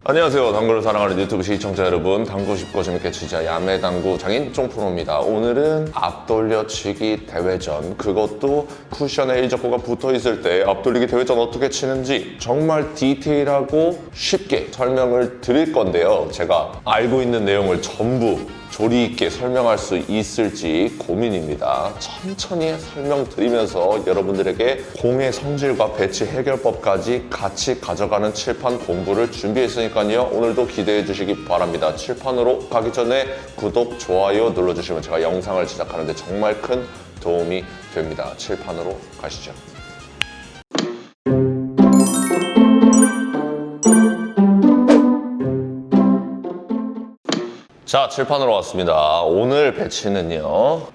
안녕하세요. 당구를 사랑하는 유튜브 시청자 여러분, 당구 쉽고 재밌게 치자 야매당구 장인 쫑프로입니다. 오늘은 앞돌려치기 대회전, 그것도 쿠션에 일적구가 붙어있을 때 앞돌리기 대회전 어떻게 치는지 정말 디테일하고 쉽게 설명을 드릴 건데요. 제가 알고 있는 내용을 전부 조리 있게 설명할 수 있을지 고민입니다. 천천히 설명드리면서 여러분들에게 공의 성질과 배치 해결법까지 같이 가져가는 칠판 공부를 준비했으니까요. 오늘도 기대해 주시기 바랍니다. 칠판으로 가기 전에 구독, 좋아요 눌러주시면 제가 영상을 제작하는데 정말 큰 도움이 됩니다. 칠판으로 가시죠. 자, 칠판으로 왔습니다. 오늘 배치는요,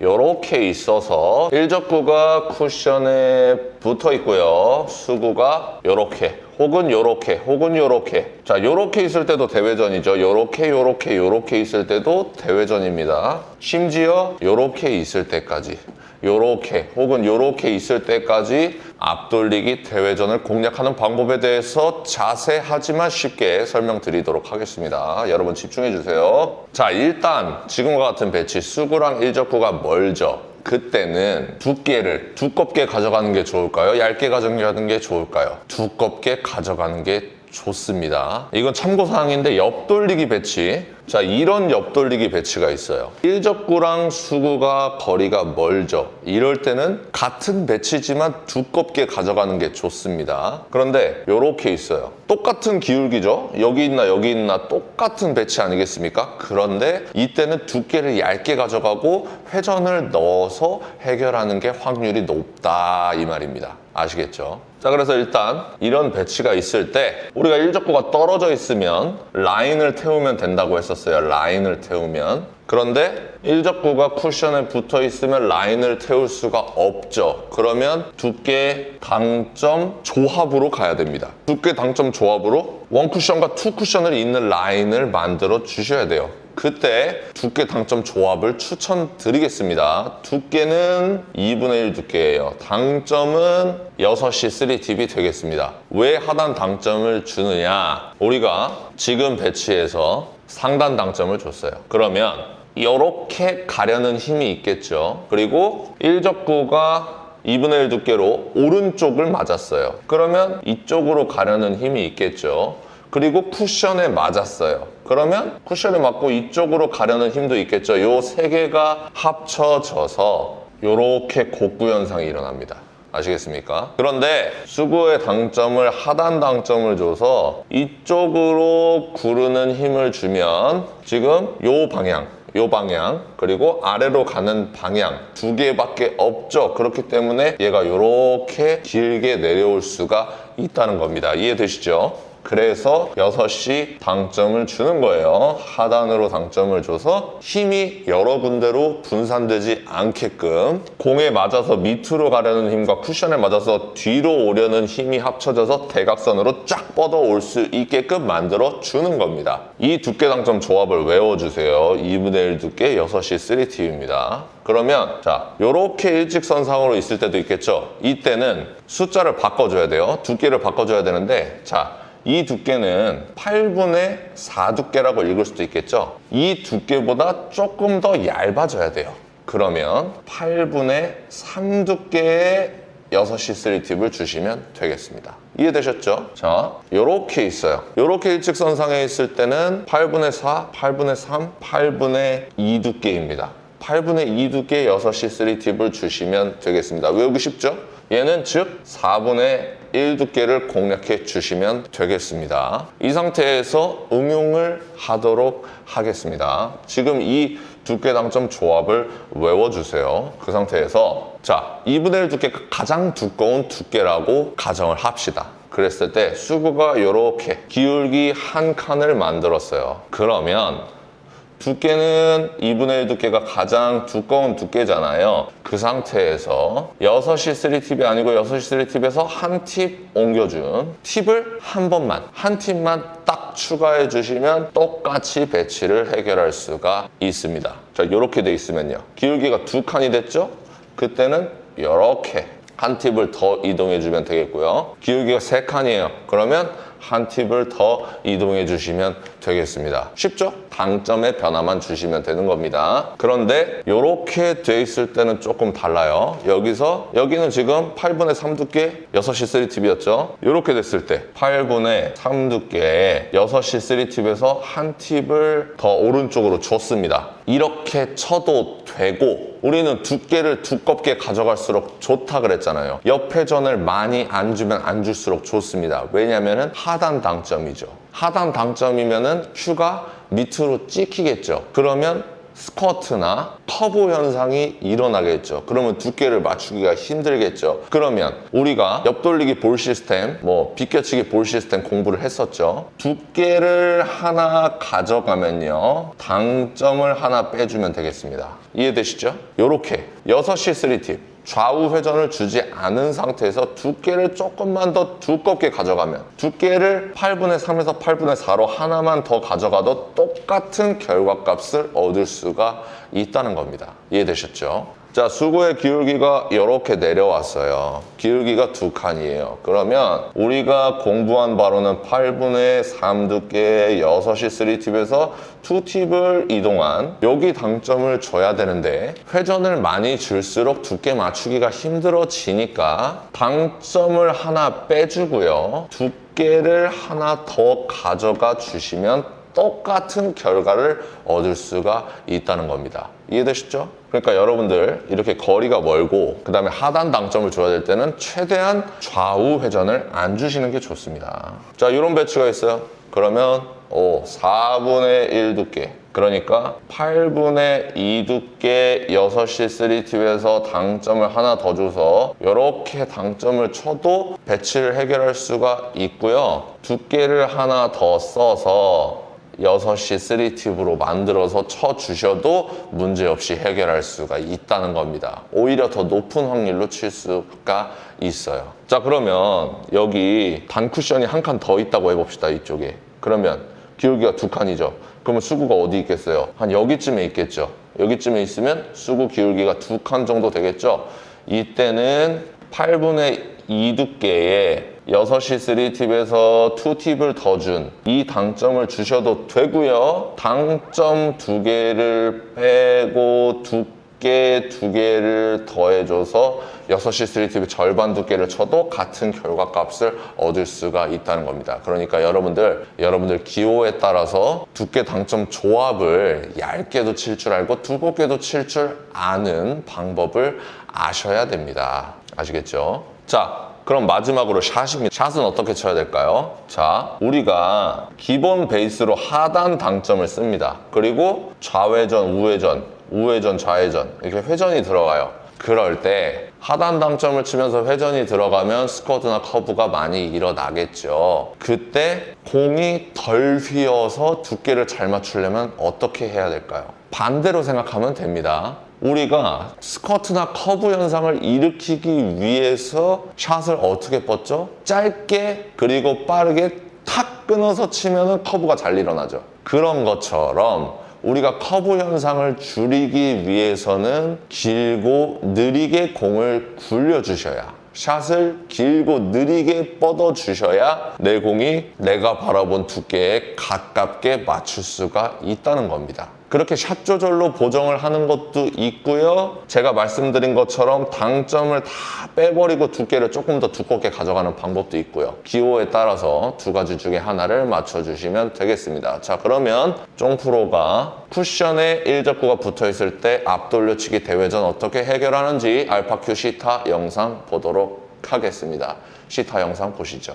요렇게 있어서 일적구가 쿠션에 붙어 있고요, 수구가 요렇게 혹은 요렇게. 자, 요렇게 있을 때도 대회전이죠. 요렇게 있을 때도 대회전입니다. 심지어 요렇게 있을 때까지, 요렇게 혹은 요렇게 있을 때까지 앞돌리기 대회전을 공략하는 방법에 대해서 자세하지만 쉽게 설명드리도록 하겠습니다. 여러분 집중해 주세요. 자, 일단 지금과 같은 배치, 수구랑 일적구가 멀죠. 그때는 두께를 두껍게 가져가는 게 좋을까요? 얇게 가져가는 게 좋을까요? 두껍게 가져가는 게 좋습니다. 이건 참고사항인데 옆돌리기 배치, 자, 이런 옆돌리기 배치가 있어요. 일적구랑 수구가 거리가 멀죠. 이럴 때는 같은 배치지만 두껍게 가져가는 게 좋습니다. 그런데 이렇게 있어요. 똑같은 기울기죠. 여기 있나 똑같은 배치 아니겠습니까? 그런데 이때는 두께를 얇게 가져가고 회전을 넣어서 해결하는 게 확률이 높다, 이 말입니다. 아시겠죠? 자, 그래서 일단 이런 배치가 있을 때 우리가 일적구가 떨어져 있으면 라인을 태우면 된다고 했었어요. 라인을 태우면. 그런데 일적구가 쿠션에 붙어 있으면 라인을 태울 수가 없죠. 그러면 두께 당점 조합으로 가야 됩니다. 두께 당점 조합으로 원 쿠션과 투 쿠션을 잇는 라인을 만들어 주셔야 돼요. 그때 두께 당점 조합을 추천드리겠습니다. 두께는 2분의 1 두께예요. 당점은 6시 3팁이 되겠습니다. 왜 하단 당점을 주느냐? 우리가 지금 배치에서 상단 당점을 줬어요. 그러면 이렇게 가려는 힘이 있겠죠. 그리고 일적구가 2분의 1 두께로 오른쪽을 맞았어요. 그러면 이쪽으로 가려는 힘이 있겠죠. 그리고 쿠션에 맞았어요. 그러면 쿠션에 맞고 이쪽으로 가려는 힘도 있겠죠. 요 세 개가 합쳐져서 요렇게 곡구 현상이 일어납니다. 아시겠습니까? 그런데 수구의 당점을 하단 당점을 줘서 이쪽으로 구르는 힘을 주면 지금 요 방향 그리고 아래로 가는 방향 두 개밖에 없죠. 그렇기 때문에 얘가 이렇게 길게 내려올 수가 있다는 겁니다. 이해되시죠? 그래서 6시 당점을 주는 거예요. 하단으로 당점을 줘서 힘이 여러 군데로 분산되지 않게끔 공에 맞아서 밑으로 가려는 힘과 쿠션에 맞아서 뒤로 오려는 힘이 합쳐져서 대각선으로 쫙 뻗어올 수 있게끔 만들어 주는 겁니다. 이 두께 당점 조합을 외워주세요. 2분의 1 두께 6시 3팁입니다. 그러면 자, 요렇게 일직선상으로 있을 때도 있겠죠. 이때는 숫자를 바꿔줘야 돼요. 두께를 바꿔줘야 되는데, 자, 이 두께는 8분의 4 두께라고 읽을 수도 있겠죠. 이 두께보다 조금 더 얇아져야 돼요. 그러면 8분의 3 두께의 6시 3팁을 주시면 되겠습니다. 이해되셨죠? 자, 요렇게 있어요. 요렇게 일직선상에 있을 때는 8분의 4, 8분의 3, 8분의 2 두께입니다. 8분의 2 두께의 6시 3팁을 주시면 되겠습니다. 외우기 쉽죠? 얘는 즉 4분의 1 두께를 공략해 주시면 되겠습니다. 이 상태에서 응용을 하도록 하겠습니다. 지금 이 두께 당점 조합을 외워주세요. 그 상태에서 자, 2분의 1 두께가 가장 두꺼운 두께라고 가정을 합시다. 그랬을 때 수구가 이렇게 기울기 한 칸을 만들었어요. 그러면 두께는 2분의 1 두께가 가장 두꺼운 두께잖아요. 그 상태에서 6시 3팁이 아니고 6시 3팁에서 한 팁 옮겨준 팁을 한 팁만 딱 추가해 주시면 똑같이 배치를 해결할 수가 있습니다. 자, 이렇게 돼 있으면요. 기울기가 2칸이 됐죠? 그때는 이렇게 한 팁을 더 이동해 주면 되겠고요. 기울기가 3칸이에요. 그러면 한 팁을 더 이동해 주시면 되겠습니다. 쉽죠? 당점의 변화만 주시면 되는 겁니다. 그런데 이렇게 돼 있을 때는 조금 달라요. 여기는 지금 8분의 3 두께 6시 3팁이었죠. 이렇게 됐을 때 8분의 3 두께에 6시 3팁에서 한 팁을 더 오른쪽으로 줬습니다. 이렇게 쳐도 되고 우리는 두께를 두껍게 가져갈수록 좋다 그랬잖아요. 옆 회전을 많이 안 주면 안 줄수록 좋습니다. 왜냐면은 하단 당점이죠. 하단 당점이면은 큐가 밑으로 찍히겠죠. 그러면 스쿼트나 커브 현상이 일어나겠죠. 그러면 두께를 맞추기가 힘들겠죠. 그러면 우리가 옆돌리기 볼 시스템, 비껴치기 볼 시스템 공부를 했었죠. 두께를 하나 가져가면요, 당점을 하나 빼주면 되겠습니다. 이해되시죠? 요렇게 6시 3팁 좌우 회전을 주지 않은 상태에서 두께를 조금만 더 두껍게 가져가면, 두께를 8분의 3에서 8분의 4로 하나만 더 가져가도 똑같은 결과값을 얻을 수가 있다는 겁니다. 이해되셨죠? 자, 수구의 기울기가 이렇게 내려왔어요. 기울기가 2칸이에요. 그러면 우리가 공부한 바로는 8분의 3 두께의 6시 3팁에서 2팁을 이동한 여기 당점을 줘야 되는데 회전을 많이 줄수록 두께 맞추기가 힘들어지니까 당점을 하나 빼주고요. 두께를 하나 더 가져가 주시면 똑같은 결과를 얻을 수가 있다는 겁니다. 이해되시죠? 그러니까 여러분들 이렇게 거리가 멀고 그 다음에 하단 당점을 줘야 될 때는 최대한 좌우 회전을 안 주시는 게 좋습니다. 자, 이런 배치가 있어요. 그러면 4분의 1 두께, 그러니까 8분의 2 두께 6시 3팁에서 당점을 하나 더 줘서 이렇게 당점을 쳐도 배치를 해결할 수가 있고요. 두께를 하나 더 써서 6시 3팁으로 만들어서 쳐주셔도 문제없이 해결할 수가 있다는 겁니다. 오히려 더 높은 확률로 칠 수가 있어요. 자, 그러면 여기 단 쿠션이 한 칸 더 있다고 해봅시다. 이쪽에. 그러면 기울기가 2칸이죠. 그러면 수구가 어디 있겠어요? 한 여기쯤에 있겠죠. 여기쯤에 있으면 수구 기울기가 2칸 정도 되겠죠. 이때는 8분의 2 두께에 6시 3팁에서 2팁을 더 준 이 당점을 주셔도 되고요. 당점 2개를 빼고 두께 2개를 더해줘서 6시 3팁의 절반 두께를 쳐도 같은 결과값을 얻을 수가 있다는 겁니다. 그러니까 여러분들 기호에 따라서 두께 당점 조합을 얇게도 칠 줄 알고 두껍게도 칠 줄 아는 방법을 아셔야 됩니다. 아시겠죠? 자, 그럼 마지막으로 샷입니다. 샷은 어떻게 쳐야 될까요? 자, 우리가 기본 베이스로 하단 당점을 씁니다. 그리고 좌회전, 우회전, 좌회전 이렇게 회전이 들어가요. 그럴 때 하단 당점을 치면서 회전이 들어가면 스쿼트나 커브가 많이 일어나겠죠. 그때 공이 덜 휘어서 두께를 잘 맞추려면 어떻게 해야 될까요? 반대로 생각하면 됩니다. 우리가 스쿼트나 커브 현상을 일으키기 위해서 샷을 어떻게 뻗죠? 짧게 그리고 빠르게 탁 끊어서 치면 커브가 잘 일어나죠. 그런 것처럼 우리가 커브 현상을 줄이기 위해서는 길고 느리게 공을 굴려주셔야, 샷을 길고 느리게 뻗어주셔야 내 공이 내가 바라본 두께에 가깝게 맞출 수가 있다는 겁니다. 그렇게 샷 조절로 보정을 하는 것도 있고요. 제가 말씀드린 것처럼 당점을 다 빼버리고 두께를 조금 더 두껍게 가져가는 방법도 있고요. 기호에 따라서 두 가지 중에 하나를 맞춰주시면 되겠습니다. 자, 그러면 쫑프로가 쿠션에 1접구가 붙어있을 때 앞돌려치기 대회전 어떻게 해결하는지 알파큐 시타 영상 보도록 하겠습니다. 시타 영상 보시죠.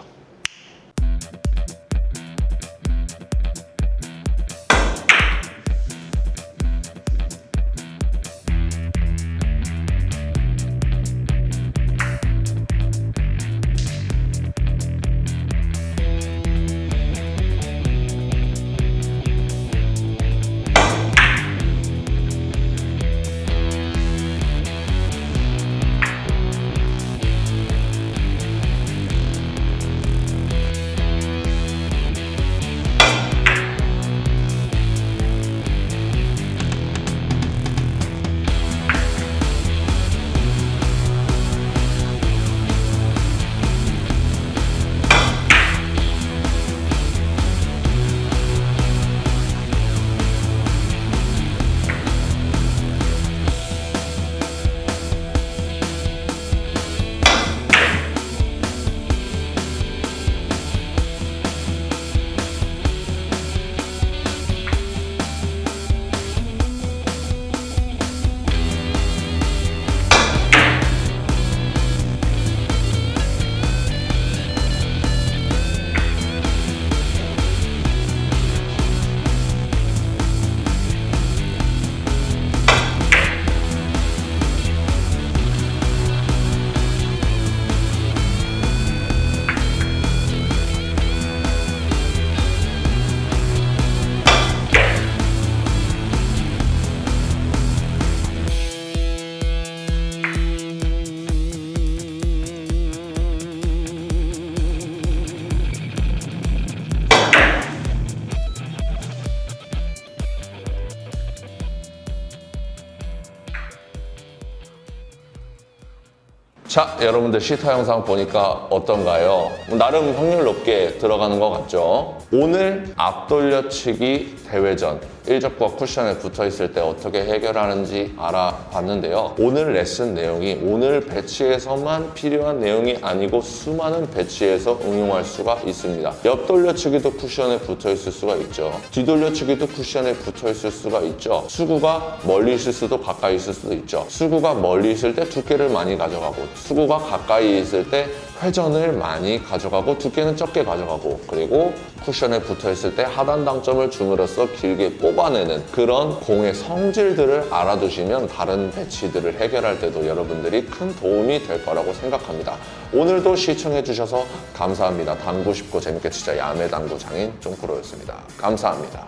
자, 여러분들 시타 영상 보니까 어떤가요? 나름 확률 높게 들어가는 것 같죠? 오늘 앞돌려치기 대회전 1접과 쿠션에 붙어 있을 때 어떻게 해결하는지 알아봤는데요. 오늘 레슨 내용이 오늘 배치에서만 필요한 내용이 아니고 수많은 배치에서 응용할 수가 있습니다. 옆돌려치기도 쿠션에 붙어 있을 수가 있죠. 뒤돌려치기도 쿠션에 붙어 있을 수가 있죠. 수구가 멀리 있을 수도 가까이 있을 수도 있죠. 수구가 멀리 있을 때 두께를 많이 가져가고, 수구가 가까이 있을 때 회전을 많이 가져가고, 두께는 적게 가져가고, 그리고 쿠션에 붙어 있을 때 하단 당점을 줌으로써 길게 뽑아내는 그런 공의 성질들을 알아두시면 다른 배치들을 해결할 때도 여러분들이 큰 도움이 될 거라고 생각합니다. 오늘도 시청해 주셔서 감사합니다. 당구 쉽고 재밌게 치자 야매 당구 장인 쫑프로였습니다. 감사합니다.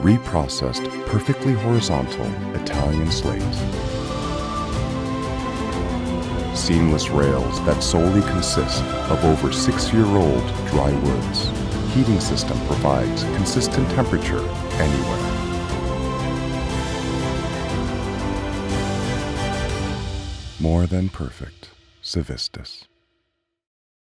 Reprocessed, perfectly horizontal Italian slate. Seamless rails that solely consist of over 6-year-old dry woods. Heating system provides consistent temperature anywhere. More than perfect. Civistus.